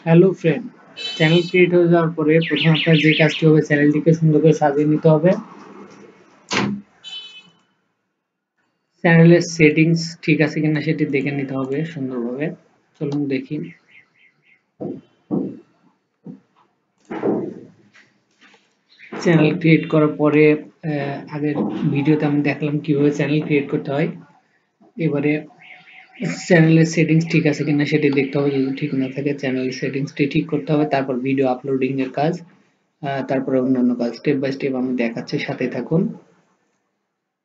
Hello friend, channel create হয়ে যাওয়ার পরে প্রথমে আপনার যে কাজটি হবে চ্যানেলটিকে সুন্দর করে সাজিয়ে নিতে হবে। চ্যানেলের সেটিংস ঠিক আছে কিনা সেটি দেখে নিতে হবে সুন্দরভাবে। চলুন দেখি। চ্যানেল ক্রিয়েট করার পরে আগের ভিডিওতে আমি দেখলাম কিভাবে চ্যানেল ক্রিয়েট করতে হয়। এবারে চ্যানেলের সেটিংস ঠিক আছে কিনা সেটি দেখতে হবে, যদি ঠিক না থাকে চ্যানেলের সেটিংসটি ঠিক করতে হবে। তারপর ভিডিও আপলোডিং এর কাজ, তারপরে অন্যান্য কাজ স্টেপ বাই স্টেপ আমি দেখাচ্ছি, সাথে থাকুন।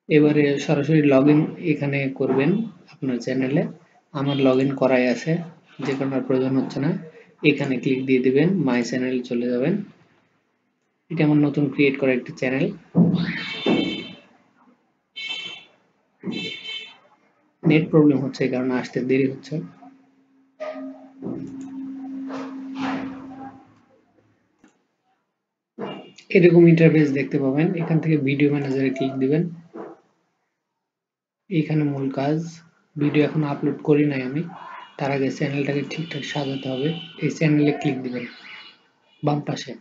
এবারে সরাসরি লগইন এখানে করবেন আপনার চ্যানেলে। আমার লগইন করাই আছে, যে কারণে আর প্রয়োজন হচ্ছে না। এখানে ক্লিক দিয়ে দিবেন, মাই চ্যানেল চলে যাবেন। এটা আমার নতুন ক্রিয়েট করা একটি চ্যানেল। নেট প্রবলেম হচ্ছে, এই কারণে আসতে দেরি হচ্ছে। এরকম ইন্টারফেস দেখতে পাবেন। এখান থেকে ভিডিও ম্যানেজারে ক্লিক দিবেন। এইখানে মূল কাজ, ভিডিও এখন আপলোড করি নাই আমি, তার আগে চ্যানেলটাকে ঠিকঠাক সাজাতে হবে। এই চ্যানেলে ক্লিক দিবেন বাম পাশে।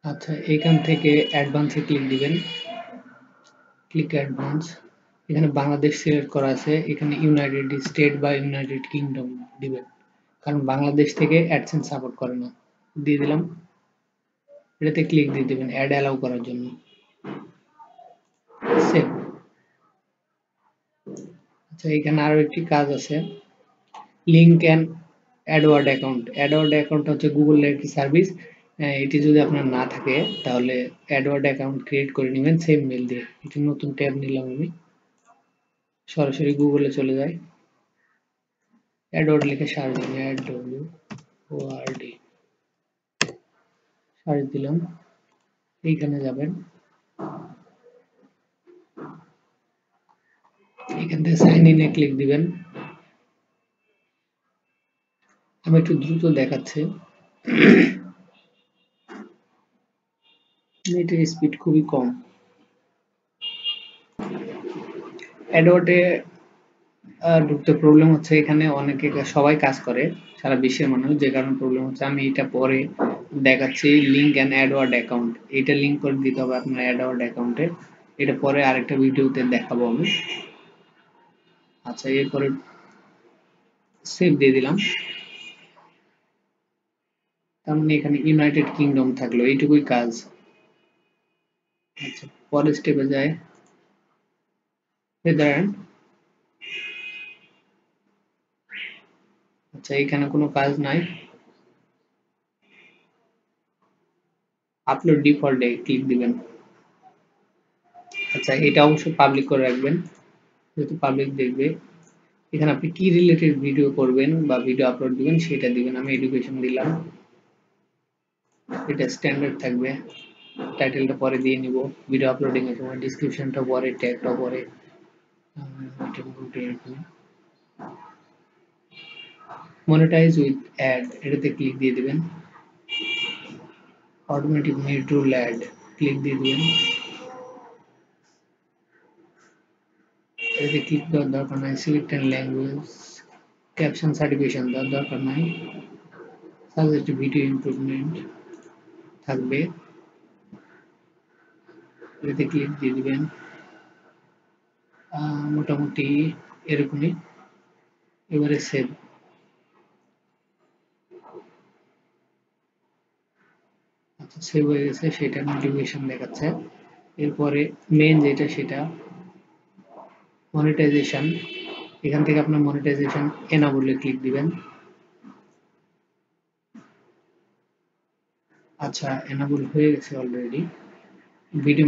আচ্ছা, এখান থেকে অ্যাডভান্সে ক্লিক দিবেন। Click advance. এখানে বাংলাদেশ সিলেক্ট করা আছে, এখানে ইউনাইটেড স্টেট বা ইউনাইটেড কিংডম দিবেন, কারণ বাংলাদেশ থেকে অ্যাডসেন্স সাপোর্ট করে না। দিয়ে দিলাম। এটাতে ক্লিক দিয়ে দিবেন অ্যাড অ্যালাউ করার জন্য। সেভ। আচ্ছা, এখানে আরো একটি কাজ আছে, link and Edward account. Edward account হচ্ছে গুগলের একটি সার্ভিস। এটি যদি আপনার না থাকে তাহলে অ্যাডওয়ার্ড অ্যাকাউন্ট ক্রিয়েট করে নেবেন সেম মেল দিয়ে। একটি নতুন ট্যাব নিলাম আমি, সরাসরি গুগলে চলে যাই। অ্যাডওয়ার্ড লিখে সার্চ দিন, অ্যাডওয়ার্ড সার্চ দিলাম। এইখানে যাবেন, এখান থেকে সাইন ইনে ক্লিক দিবেন। আমি একটু দ্রুত দেখাচ্ছি, নেটের স্পিড খুবই কম। অ্যাডওয়ার্ডে ঢুকতে প্রবলেম হচ্ছে, এখানে অনেকে সবাই কাজ করে, সারা বিশ্বের মানুষ, যে কারণে প্রবলেম হচ্ছে। আমি এটা পরে দেখাচ্ছি। লিঙ্ক অ্যান্ড অ্যাডওয়ার্ড অ্যাকাউন্ট, এটা লিঙ্ক করে দিতে হবে আপনার অ্যাডওয়ার্ড অ্যাকাউন্টে। এটা পরে আরেকটা ভিডিওতে দেখাবো আমি। আচ্ছা, এরপরে সেভ দিয়ে দিলাম। তার মানে এখানে ইউনাইটেড কিংডম থাকলো, এইটুকুই কাজ। আচ্ছা, পরের স্টেপে যায়। ধরেন, আচ্ছা এখানে কোনো কাজ নাই। আপলোড ডিফল্টে ক্লিক দিবেন। আচ্ছা, এটা অবশ্যই পাবলিক করে রাখবেন, যেহেতু পাবলিক দেখবে। এখানে আপনি কি রিলেটেড ভিডিও করবেন বা ভিডিও আপলোড দিবেন সেটা দিবেন। আমি এডুকেশন দিলাম, এটা স্ট্যান্ডার্ড থাকবে। টাইটেলটা পরে দিয়ে নিব, ভিডিও আপলোডিং এর সময় ডেসক্রিপশনটা পরে, ট্যাগটা পরে। মনিটাইজ উইথ অ্যাড, এটাতে ক্লিক দিয়ে দিবেন। Automatic mid roll ad, click দিয়ে দিবেন। এটাতে ক্লিক দেওয়ার দরকার নাই। Select and language, caption certification দেওয়ার দরকার নাই। সাজেস্ট ভিডিও ইমপ্রুভমেন্ট থাকবে, এটাতে ক্লিক দিয়ে দিবেন। মোটামুটি এরকমই। এবারে সেভ। আচ্ছা, সেভ হয়ে গেছে, সেটা নোটিফিকেশন দেখাচ্ছে। এরপরে মেন যেটা, সেটা মনিটাইজেশন। এখান থেকে আপনার মনিটাইজেশন এনাবলে ক্লিক দিবেন। আচ্ছা, এনাবল হয়ে গেছে অলরেডি। ভিডিও